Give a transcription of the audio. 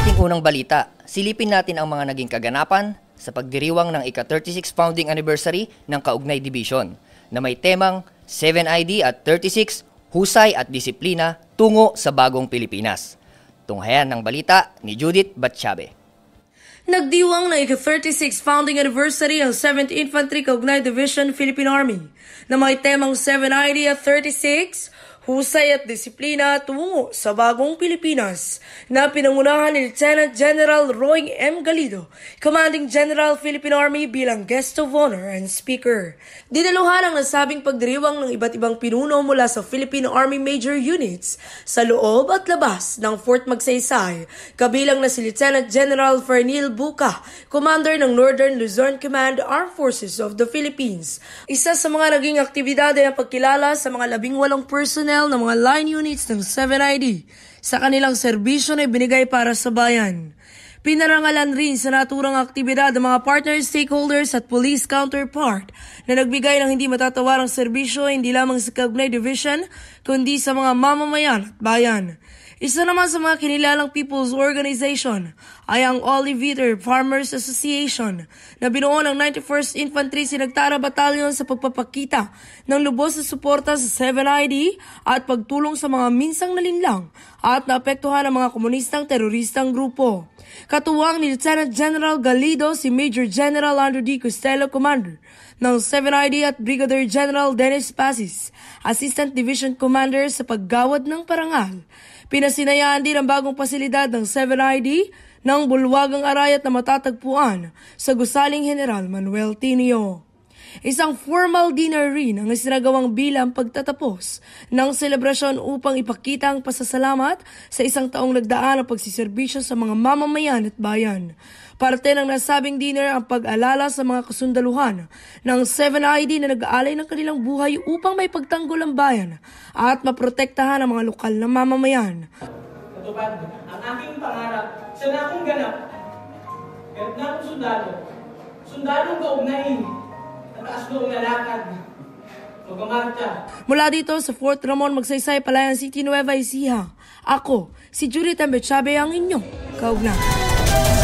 ating unang balita, silipin natin ang mga naging kaganapan sa pagdiriwang ng ika-36 founding anniversary ng Kaugnay Division na may temang 7ID at 36, Husay at Disiplina tungo sa bagong Pilipinas. Tunghayan ng balita ni Judith Batchabe. Nagdiwang ng ika-36 founding anniversary ang 7th Infantry Kaugnay Division Philippine Army na may temang 7ID at 36, Husay at Disiplina tungo sa bagong Pilipinas na pinangunahan ni Lieutenant General Roy M. Galido, Commanding General Philippine Army bilang guest of honor and speaker. Dinaluhan ang nasabing pagdiriwang ng iba't ibang pinuno mula sa Philippine Army Major Units sa loob at labas ng Fort Magsaysay, kabilang na si Lieutenant General Fernil Buca, Commander ng Northern Luzon Command Armed Forces of the Philippines. Isa sa mga naging aktibidad ay ang pagkilala sa mga 18 personnel ng mga line units ng 7ID sa kanilang serbisyo na ibinigay para sa bayan. Pinarangalan rin sa naturang aktibidad ang mga partner stakeholders at police counterpart na nagbigay ng hindi matatawarang serbisyo hindi lamang sa Kaugnay Division kundi sa mga mamamayan at bayan. Isa naman sa mga kinilalang people's organization ay ang Oliveter Farmers Association na binuo ng 91st Infantry Sinagtara Battalion sa pagpapakita ng lubos na suporta sa 7ID at pagtulong sa mga minsang nalinlang at naapektuhan ng mga komunistang teroristang grupo. Katuwang ni Lieutenant General Galido si Major General Andrew D. Costello, Commander ng 7ID at Brigadier General Dennis Pasis, Assistant Division Commander sa paggawad ng parangal. Pinasinayaan din ang bagong pasilidad ng 7ID ng bulwagang arayat na matatagpuan sa gusaling General Manuel Tinio. Isang formal dinner rin ang isinagawang bilang pagtatapos ng selebrasyon upang ipakita ang pasasalamat sa isang taong nagdaan ng pagsiserbisyo sa mga mamamayan at bayan. Parte ng nasabing dinner ang pag-alala sa mga kasundaluhan ng 7ID na nag-aalay ng kanilang buhay upang may pagtanggol ang bayan at maprotektahan ang mga lokal na mamamayan. Katupad, ang aking pangarap sa akong ganap, kahit na akong sundalong kaugnay, nataas doong nalakad, magamarcha. Mula dito sa Fort Ramon, Magsaysay, Palayan City, Nueva Ecija, ako, si Judith Batchabe, ang inyong kaugnay.